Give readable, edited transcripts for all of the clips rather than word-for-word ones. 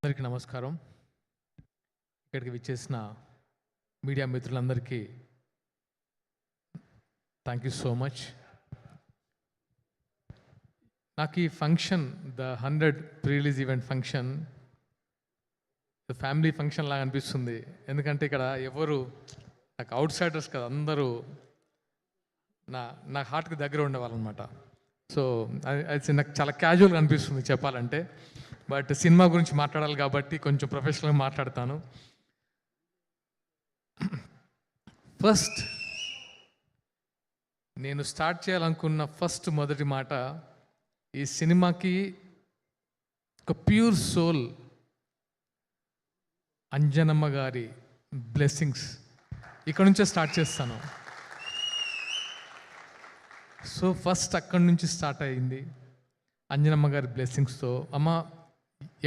అందరికీ నమస్కారం. ఇక్కడికి విచ్చేసిన మీడియా మిత్రులందరికీ థ్యాంక్ యూ సో మచ్. నాకు ఈ function the 100 pre-release event function family function లాగా అనిపిస్తుంది. ఎందుకంటే ఇక్కడ ఎవరు నాకు అవుట్ సైడర్స్ కదా, అందరూ నా హార్ట్కి దగ్గర ఉండేవాళ్ళు అనమాట. సో అది నాకు చాలా క్యాజువల్గా అనిపిస్తుంది చెప్పాలంటే. బట్ సినిమా గురించి మాట్లాడాలి కాబట్టి కొంచెం ప్రొఫెషనల్గా మాట్లాడతాను. ఫస్ట్ నేను స్టార్ట్ చేయాలనుకున్న మొదటి మాట, ఈ సినిమాకి ఒక ప్యూర్ సోల్ అంజనమ్మ గారి బ్లెస్సింగ్స్ ఇక్కడ నుంచే స్టార్ట్ చేస్తాను. సో ఫస్ట్ అక్కడి నుంచి స్టార్ట్ అయింది అంజనమ్మ గారి బ్లెస్సింగ్స్తో. అమ్మ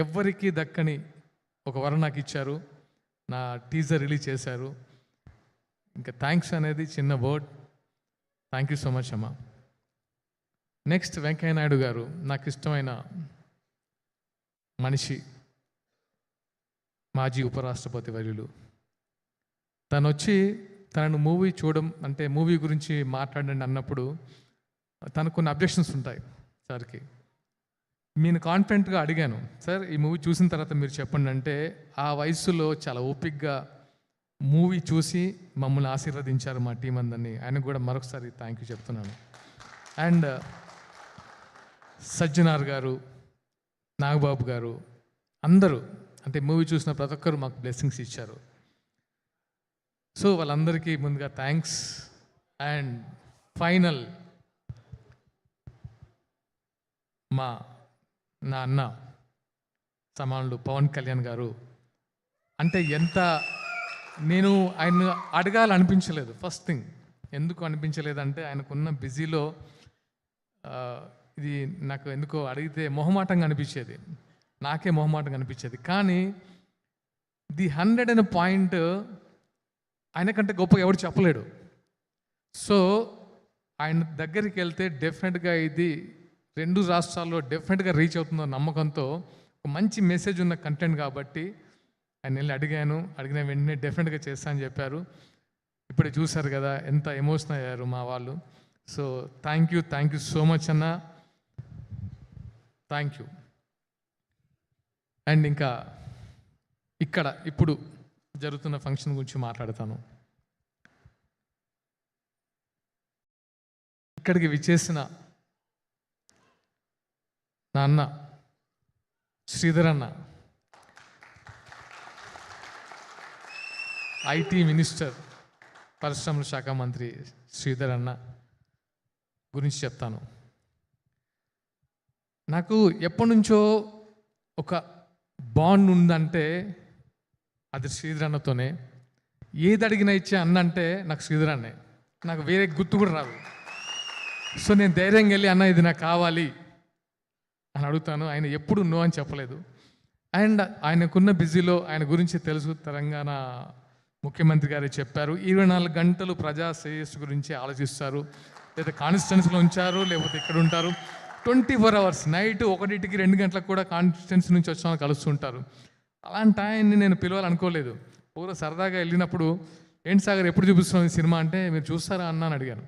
ఎవ్వరికి దక్కని ఒక వరం నాకు ఇచ్చారు, నా టీజర్ రిలీజ్ చేశారు. ఇంకా థ్యాంక్స్ అనేది చిన్న word. Thank you so much అమ్మ. నెక్స్ట్ వెంకయ్య నాయుడు గారు, నాకు ఇష్టమైన మనిషి, మాజీ ఉపరాష్ట్రపతి వర్యులు. తను వచ్చి తనను మూవీ చూడడం అంటే మూవీ గురించి మాట్లాడండి అన్నప్పుడు తనకు కొన్ని అబ్జెక్షన్స్ ఉంటాయి సార్కి. నేను కాన్ఫిడెంట్గా అడిగాను, సార్ ఈ మూవీ చూసిన తర్వాత మీరు చెప్పండి అంటే ఆ వయసులో చాలా ఓపిక్గా మూవీ చూసి మమ్మల్ని ఆశీర్వదించారు మా టీం అందరినీ. ఆయనకు కూడా మరొకసారి థ్యాంక్ యూ చెప్తున్నాను. అండ్ సజ్జనార్ గారు, నాగబాబు గారు, అందరూ అంటే మూవీ చూసిన ప్రతి ఒక్కరు మాకు బ్లెస్సింగ్స్ ఇచ్చారు. సో వాళ్ళందరికీ ముందుగా థ్యాంక్స్. అండ్ ఫైనల్ నా అన్న సమానులు పవన్ కళ్యాణ్ గారు. అంటే నేను ఆయన అడగాలనిపించలేదు. ఫస్ట్ థింగ్ ఎందుకు అనిపించలేదంటే ఆయనకున్న బిజీలో ఇది నాకు ఎందుకో అడిగితే మొహమాటంగా అనిపించేది, నాకే మొహమాటంగా అనిపించేది. కానీ ది 100 అనే పాయింట్ ఆయనకంటే గొప్పగా ఎవరు చెప్పలేడు. సో ఆయన దగ్గరికి వెళ్తే డెఫినెట్గా ఇది 2 రాష్ట్రాల్లో డెఫినెట్గా రీచ్ అవుతుందో నమ్మకంతో ఒక మంచి మెసేజ్ ఉన్న కంటెంట్ కాబట్టి ఆయన వెళ్ళి అడిగిన వెంటనే డెఫినెట్గా చేస్తా అని చెప్పారు. ఇప్పుడే చూశారు కదా ఎంత ఎమోషనల్ అయ్యారు మా వాళ్ళు. So thank you so much అన్న, థ్యాంక్ యూ. అండ్ ఇంకా ఇప్పుడు జరుగుతున్న ఫంక్షన్ గురించి మాట్లాడతాను. ఇక్కడికి విచ్చేసిన నా అన్న శ్రీధర్ అన్న, ఐటీ మినిస్టర్, పరిశ్రమల శాఖ మంత్రి శ్రీధర్ అన్న గురించి చెప్తాను. నాకు ఎప్పటి నుంచో ఒక బాండ్ ఉందంటే అది శ్రీధర్ అన్నతోనే. ఏది అడిగినా ఇచ్చే అన్న అంటే నాకు శ్రీధర్ అన్నే, నాకు వేరే గుర్తు కూడా రాదు. సో నేను ధైర్యంగా వెళ్ళి అన్న ఇది నాకు కావాలి అని అడుగుతాను. ఆయన ఎప్పుడు నో అని చెప్పలేదు. అండ్ ఆయనకున్న బిజీలో ఆయన గురించి తెలుసు, తెలంగాణ ముఖ్యమంత్రి గారు చెప్పారు 24 గంటలు ప్రజా శ్రేయస్సు గురించి ఆలోచిస్తారు. లేదా కాన్స్టిట్యున్సీలో ఉంచారు, లేకపోతే ఇక్కడ ఉంటారు 24 hours. నైట్ 1కి 2 గంటలకు కూడా కాన్స్టిట్యున్సీ నుంచి వచ్చిన కలుస్తుంటారు. అలాంటి ఆయన్ని నేను పిలవాలనుకోలేదు. పూర్వ సరదాగా వెళ్ళినప్పుడు ఏంటి సాగర్ ఎప్పుడు చూపిస్తున్నాం ఈ సినిమా అంటే మీరు చూస్తారా అన్న అని అడిగాను.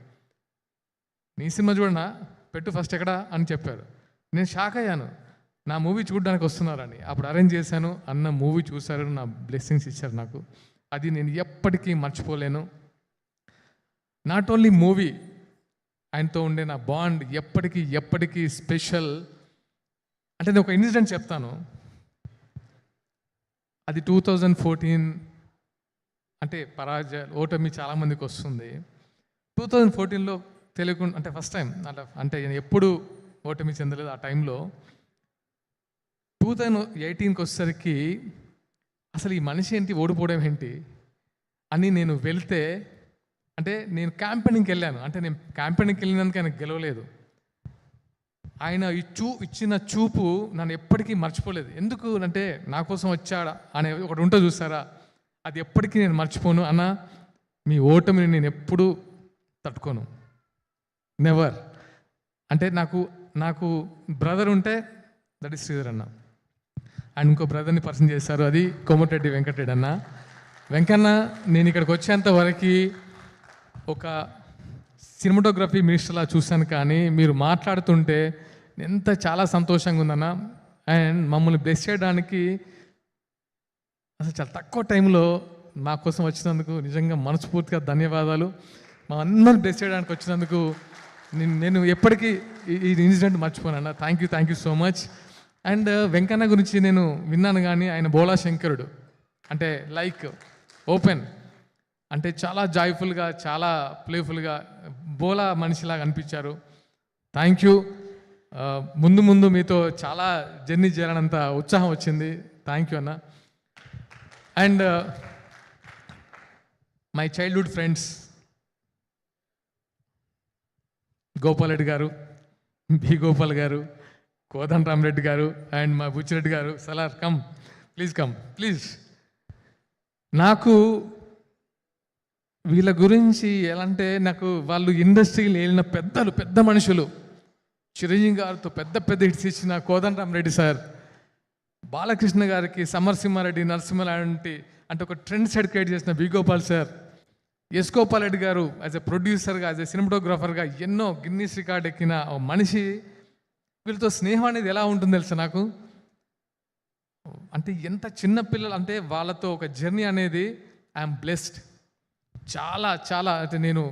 నీ సినిమా చూడనా, పెట్టు ఫస్ట్ ఎక్కడా అని చెప్పారు. నేను షాక్ అయ్యాను, నా మూవీ చూడడానికి వస్తున్నారని. అప్పుడు అరేంజ్ చేశాను, అన్న మూవీ చూశారు, నా బ్లెస్సింగ్స్ ఇచ్చారు నాకు. అది నేను ఎప్పటికీ మర్చిపోలేను. నాట్ ఓన్లీ మూవీ, ఆయనతో ఉండే నా బాండ్ ఎప్పటికీ స్పెషల్. అంటే నేను ఒక ఇన్సిడెంట్ చెప్తాను. అది 2014. అంటే ఓటమి చాలామందికి వస్తుంది. 2014లో తెలియకుండా అంటే ఫస్ట్ టైం అంటే నేను ఎప్పుడు ఓటమి చెందలేదు. ఆ టైంలో 2018కి వచ్చేసరికి అసలు ఈ మనిషి ఏంటి, ఓడిపోవడం ఏంటి అని నేను వెళ్తే, అంటే నేను క్యాంపెయినింగ్కి వెళ్ళాను. అంటే నేను క్యాంపెయినింగ్కి వెళ్ళినందుకు ఆయన గెలవలేదు. ఆయన ఇచ్చిన చూపు నన్ను ఎప్పటికీ మర్చిపోలేదు. ఎందుకు అంటే నా కోసం వచ్చాడా అనే ఒకటి ఉంటుంది చూసారా, అది ఎప్పటికీ నేను మర్చిపోను. అన్న మీ ఓటమిని నేను ఎప్పుడూ తట్టుకోను, నెవర్. అంటే నాకు బ్రదర్ ఉంటే దట్ ఈస్ శ్రీధర్ అన్న. అండ్ ఇంకో బ్రదర్ని పరిచయం చేశారు, అది కోమటిరెడ్డి వెంకటరెడ్డి అన్న. వెంకన్న, నేను ఇక్కడికి వచ్చేంత వరకు ఒక సినిమాటోగ్రఫీ మినిస్టర్లా చూశాను, కానీ మీరు మాట్లాడుతుంటే ఎంత చాలా సంతోషంగా ఉందన్న. అండ్ మమ్మల్ని బ్లెస్ చేయడానికి అసలు చాలా తక్కువ టైంలో మా కోసం వచ్చినందుకు నిజంగా మనస్ఫూర్తిగా ధన్యవాదాలు. మా అందరిని బ్లెస్ చేయడానికి వచ్చినందుకు నేను ఎప్పటికీ ఈ ఇన్సిడెంట్ మర్చిపోనన్నా. Thank you so much. And Venkanna గురించి నేను విన్నాను, కానీ ఆయన బోలా శంకరుడు, అంటే లైక్ ఓపెన్, అంటే చాలా జాయ్ఫుల్గా, చాలా ప్లేఫుల్గా బోలా మనిషిలాగా అనిపించారు. Thank you. ముందు మీతో చాలా జర్నీ చేయాలన్నంత ఉత్సాహం వచ్చింది. థ్యాంక్ యూ అన్న. And my childhood friends Gopal Reddy garu, B Gopal గారు, కోదండ రామరెడ్డి గారు, అండ్ మా బుచ్చిరెడ్డి గారు. Salaar come please. నాకు వీళ్ళ గురించి ఎలా అంటే, నాకు వాళ్ళు ఇండస్ట్రీలో వెళ్ళిన పెద్ద మనుషులు, చిరంజీవి గారితో పెద్ద హిట్స్ ఇచ్చిన కోదండ రామరెడ్డి సార్, బాలకృష్ణ గారికి సమరసింహారెడ్డి, నరసింహ లాంటి అంటే ఒక ట్రెండ్ సెట్ క్రియేట్ చేసిన B Gopal sir, S Gopal Reddy garu as ఎ ప్రొడ్యూసర్గా, యాజ్ ఎ సినిమాటోగ్రాఫర్గా ఎన్నో గిన్నీస్ రికార్డ్ ఎక్కిన మనిషి. వీళ్ళతో స్నేహం అనేది ఎలా ఉంటుంది తెలుసా నాకు, అంటే ఎంత చిన్న పిల్లలు, అంటే వాళ్ళతో ఒక జర్నీ అనేది ఐఎమ్ బ్లెస్డ్. చాలా అంటే నేను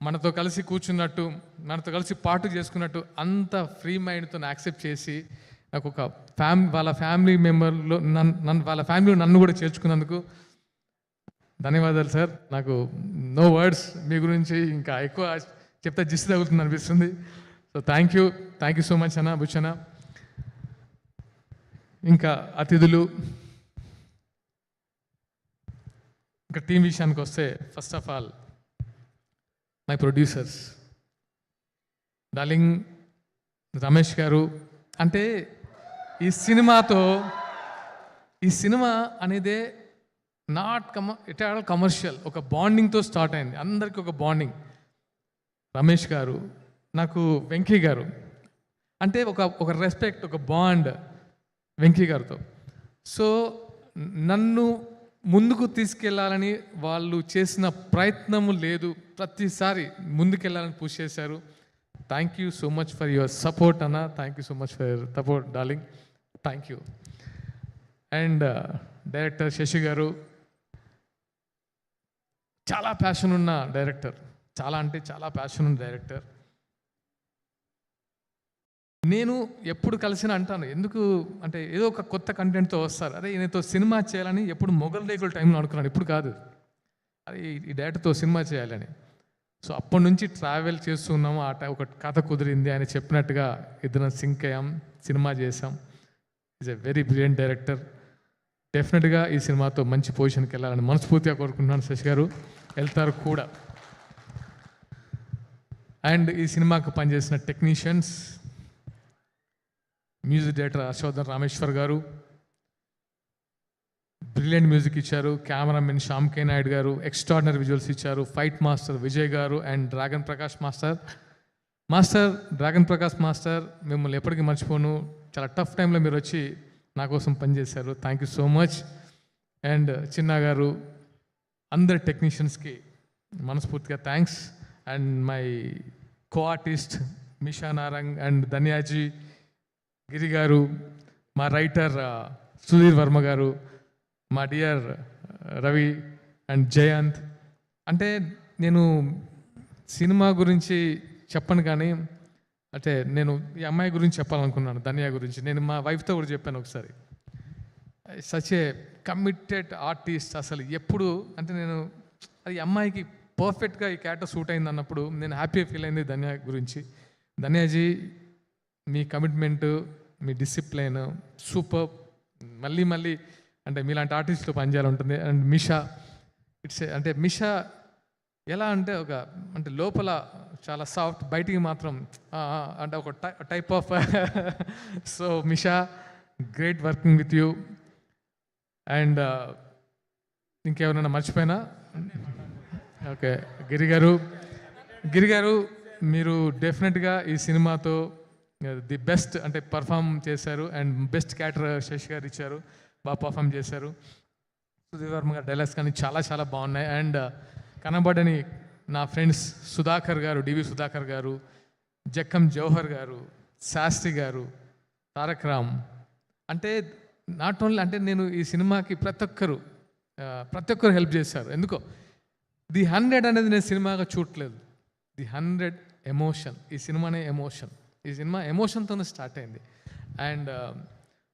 మనతో కలిసి కూర్చున్నట్టు, మనతో కలిసి పాటు చేసుకున్నట్టు అంత ఫ్రీ మైండ్తో యాక్సెప్ట్ చేసి నాకు ఒక వాళ్ళ ఫ్యామిలీ మెంబర్లో వాళ్ళ ఫ్యామిలీలో నన్ను కూడా చేర్చుకున్నందుకు ధన్యవాదాలు సార్. నాకు నో వర్డ్స్, మీ గురించి ఇంకా ఎక్కువ చెప్తే జిస్ట్ తగులుతుంది అనిపిస్తుంది. So thank you so much అన్న, బుచ్చన్న. ఇంకా అతిథులు, ఇంకా టీం విషయానికి వస్తే, first of all my producers, darling Ramesh గారు. అంటే ఈ సినిమా అనేదే ఇట్ ఆల్ కమర్షియల్, ఒక బాండింగ్తో స్టార్ట్ అయింది, అందరికీ ఒక బాండింగ్. రమేష్ గారు, నాకు వెంకీ గారు అంటే ఒక రెస్పెక్ట్, ఒక బాండ్ వెంకీ గారితో. సో నన్ను ముందుకు తీసుకెళ్లాలని వాళ్ళు చేసిన ప్రయత్నము లేదు, ప్రతిసారి ముందుకెళ్ళాలని పుష్ చేశారు. Thank you so much for your support అన్న. Thank you so much for your support darling. Thank you. And director Sashi garu, చాలా ప్యాషన్ ఉన్న డైరెక్టర్, చాలా ప్యాషన్ ఉన్న డైరెక్టర్. నేను ఎప్పుడు కలిసిన అంటాను, ఎందుకు అంటే ఏదో ఒక కొత్త కంటెంట్తో వస్తారు, అదే ఈయనతో సినిమా చేయాలని ఎప్పుడు మొగల్ రేకుల టైంలో అనుకున్నాను, ఇప్పుడు కాదు, అది ఈ డైరెక్టర్తో సినిమా చేయాలని. సో అప్పటి నుంచి ట్రావెల్ చేస్తున్నాము, ఒక కథ కుదిరింది, ఆయన చెప్పినట్టుగా ఇద్దరం సింక్ అయ్యాం, సినిమా చేసాం. Is a very brilliant director. డెఫినెట్గా ఈ సినిమాతో మంచి పొజిషన్కి వెళ్ళాలని మనస్ఫూర్తిగా కోరుకుంటున్నాను. శశి గారు వెళ్తారు కూడా. అండ్ ఈ సినిమాకు పనిచేసిన technicians, music director Harshavardhan Rameshwar garu brilliant music ఇచ్చారు, cameraman Shyam K Naidu garu extraordinary visuals ఇచ్చారు, fight master Vijay garu and Dragon Prakash Dragon Prakash master, మిమ్మల్ని ఎప్పటికీ మర్చిపోను. చాలా టఫ్ టైంలో మీరు వచ్చి నా కోసం పనిచేశారు. Thank you so much. And Chinna garu, అందరి టెక్నీషియన్స్కి మనస్ఫూర్తిగా thanks. And my co artist Misha Narang and ధన్యాజీ, గిరి గారు, మా రైటర్ సుధీర్ వర్మ గారు, మా డియర్ రవి అండ్ జయంత్. అంటే నేను సినిమా గురించి చెప్పను, కానీ అంటే నేను ఈ అమ్మాయి గురించి చెప్పాలనుకున్నాను, ధన్యా గురించి. నేను మా వైఫ్తో కూడా చెప్పాను ఒకసారి, సచ్ ఏ కమిటెడ్ ఆర్టిస్ట్. అసలు ఎప్పుడు అంటే నేను అది అమ్మాయికి పర్ఫెక్ట్గా ఈ క్యారెక్టర్ సూట్ అయింది అన్నప్పుడు నేను హ్యాపీగా ఫీల్ అయింది ధన్యా గురించి. ధన్యాజీ, మీ కమిట్మెంటు, మీ డిసిప్లైన్ సూపర్. మళ్ళీ అంటే మీలాంటి ఆర్టిస్ట్తో పనిచేయాలంటుంది. అండ్ మిషా, అంటే మిషా ఎలా అంటే అంటే లోపల చాలా సాఫ్ట్, బయటికి మాత్రం అంటే ఒక type of. So Misha, great working with you. And ఇంకెవరైనా మర్చిపోయినా? ఓకే, గిరి గారు మీరు డెఫినెట్గా ఈ సినిమాతో ది బెస్ట్ అంటే పర్ఫామ్ చేశారు. అండ్ బెస్ట్ క్యారెక్టర్ శశి గారు ఇచ్చారు, బాగా పర్ఫామ్ చేశారు. సుధీర్ వర్మ గారు డైలాగ్స్ కానీ చాలా చాలా బాగున్నాయి. అండ్ కనబడని నా ఫ్రెండ్స్ సుధాకర్ గారు, డివి సుధాకర్ గారు, జక్కం జవహర్ గారు, శాస్త్రి గారు, తారక్ రామ్, అంటే నాట్ ఓన్లీ అంటే నేను ఈ సినిమాకి ప్రతి ఒక్కరు హెల్ప్ చేశారు. ఎందుకో ది 100 అనేది నేను సినిమాగా చూడట్లేదు, ది 100 ఎమోషన్. ఈ సినిమానే ఎమోషన్, ఈ సినిమా ఎమోషన్తోనే స్టార్ట్ అయింది. అండ్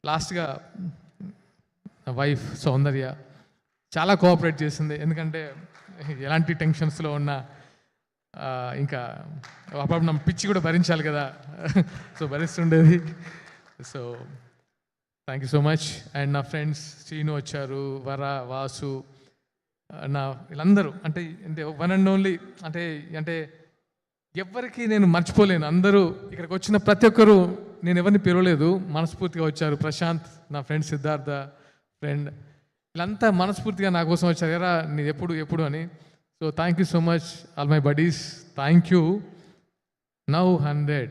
లాస్ట్గా నా వైఫ్ సౌందర్య చాలా కోఆపరేట్ చేసింది. ఎందుకంటే ఎలాంటి టెన్షన్స్లో ఉన్నా ఇంకా అప్పుడు నా పిచ్చి కూడా భరించాలి కదా, సో భరిస్తుండేది. So thank you so much. And నా ఫ్రెండ్స్ శ్రీను వచ్చారు, వర, వాసు, నా వీళ్ళందరూ అంటే అంటే వన్ అండ్ ఓన్లీ అంటే అంటే ఎవరికి నేను మర్చిపోలేను. అందరూ ఇక్కడికి వచ్చిన ప్రతి ఒక్కరూ, నేను ఎవరిని పిలవలేదు, మనస్ఫూర్తిగా వచ్చారు. ప్రశాంత్, నా ఫ్రెండ్ సిద్ధార్థ ఫ్రెండ్, వీళ్ళంతా మనస్ఫూర్తిగా నా కోసం వచ్చారు. ఎరా నీ ఎప్పుడు అని. So thank you so much all my buddies, thank you. Now 100.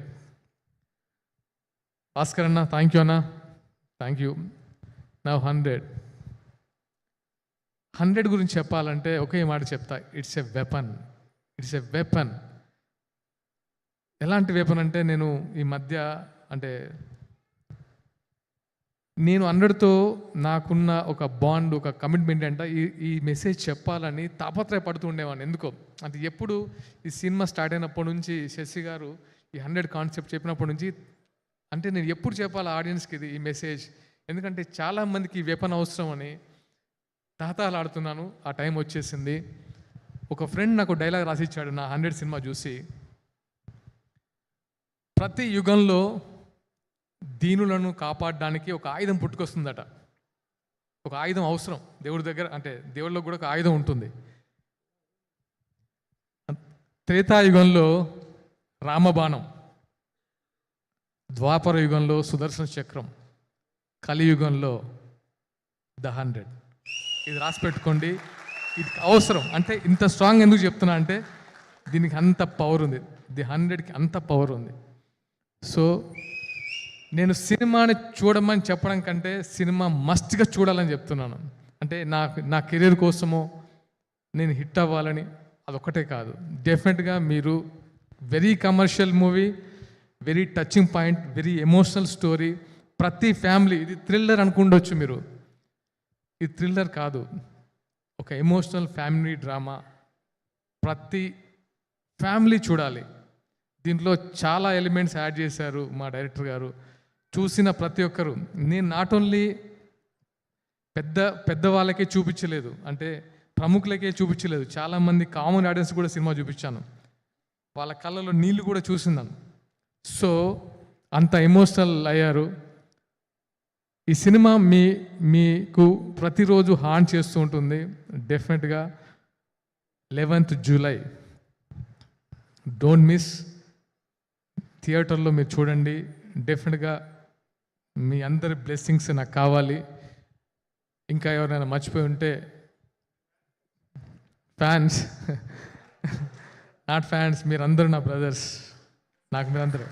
Bhaskar అన్న థ్యాంక్ యూ అన్న, థ్యాంక్ యూ. నౌ 100 గురించి చెప్పాలంటే ఒకే మాట చెప్తా, it's a weapon. It's a weapon. ఎలాంటి వెపన్ అంటే నేను ఈ మధ్య అంటే నేను 100తో నాకున్న ఒక బాండ్, ఒక కమిట్మెంట్ అంటే ఈ మెసేజ్ చెప్పాలని తాపత్రయపడుతూ ఉండేవాడిని. ఎందుకో అంటే ఎప్పుడు ఈ సినిమా స్టార్ట్ అయినప్పటి నుంచి శశి గారు ఈ 100 కాన్సెప్ట్ చెప్పినప్పటి నుంచి అంటే నేను ఎప్పుడు చెప్పాలి ఆడియన్స్కి ఇది ఈ మెసేజ్, ఎందుకంటే చాలామందికి ఈ వెపన్ అవసరం అని తహతహలాడుతున్నాను. ఆ టైం వచ్చేసింది. ఒక ఫ్రెండ్ నాకు డైలాగ్ రాసిచ్చాడు నా 100 సినిమా చూసి, ప్రతి యుగంలో దీనులను కాపాడడానికి ఒక ఆయుధం పుట్టుకొస్తుందట. ఒక ఆయుధం అవసరం దేవుడి దగ్గర, అంటే దేవుళ్ళలో కూడా ఒక ఆయుధం ఉంటుంది. త్రేతాయుగంలో రామబాణం, ద్వాపర యుగంలో సుదర్శన చక్రం, కలియుగంలో ద 100. ఇది రాసి పెట్టుకోండి, ఇది అవసరం. అంటే ఇంత స్ట్రాంగ్ ఎందుకు చెప్తున్నా అంటే దీనికి అంత పవర్ ఉంది, ది 100కి అంత పవర్ ఉంది. సో నేను సినిమాని చూడమని చెప్పడం కంటే సినిమా మస్ట్గా చూడాలని చెప్తున్నాను. అంటే నా కెరీర్ కోసమో నేను హిట్ అవ్వాలని అదొక్కటే కాదు, డెఫినెట్గా మీరు very commercial movie, very touching point, very emotional story. ప్రతి ఫ్యామిలీ, ఇది థ్రిల్లర్ అనుకుండొచ్చు మీరు, ఇది థ్రిల్లర్ కాదు, ఒక ఎమోషనల్ ఫ్యామిలీ డ్రామా. ప్రతి ఫ్యామిలీ చూడాలి. దీంట్లో చాలా ఎలిమెంట్స్ యాడ్ చేశారు మా డైరెక్టర్ గారు. చూసిన ప్రతి ఒక్కరు, నేను నాట్ ఓన్లీ పెద్ద వాళ్ళకే చూపించలేదు, అంటే ప్రముఖులకే చూపించలేదు, చాలామంది కామన్ ఆడియన్స్ కూడా సినిమా చూపించాను. వాళ్ళ కళ్ళలో నీళ్ళు కూడా చూసిందాను. సో అంత ఎమోషనల్ అయ్యారు. ఈ సినిమా మీకు ప్రతిరోజు హార్న్ చేస్తూ ఉంటుంది. డెఫినెట్గా 11th జూలై డోంట్ మిస్. థియేటర్లో మీరు చూడండి. డెఫినెట్గా మీ అందరి బ్లెస్సింగ్స్ నాకు కావాలి. ఇంకా ఎవరైనా మర్చిపోయి ఉంటే ఫ్యాన్స్, నాట్ ఫ్యాన్స్, మీరందరూ నా బ్రదర్స్, నాకు మీరందరూ.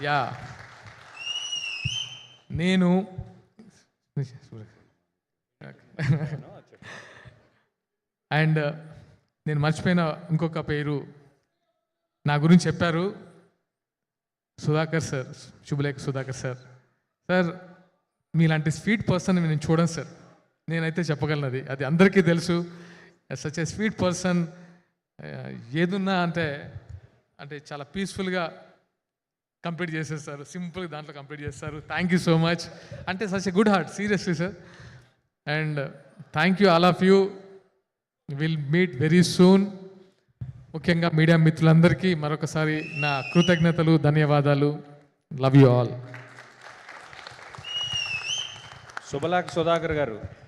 యా, నేను అండ్ నేను మర్చిపోయిన ఇంకొక పేరు నా గురించి చెప్పారు, సుధాకర్ సార్, శుభలేఖ సుధాకర్ సార్. సార్ మీలాంటి స్వీట్ పర్సన్ నేను చూడను సార్, నేనైతే చెప్పగలను, అది అందరికీ తెలుసు. సచ్ ఏ స్వీట్ పర్సన్, ఏదున్నా అంటే చాలా పీస్ఫుల్గా కంప్లీట్ చేసేస్తారు, సింపుల్గా దాంట్లో కంప్లీట్ చేస్తారు. Thank you so much. అంటే such a good heart, seriously sir. And thank you all of you. Will meet very soon. ముఖ్యంగా మీడియా మిత్రులందరికీ మరొకసారి నా కృతజ్ఞతలు, ధన్యవాదాలు. Love you all. Subhalekha Sudhakar గారు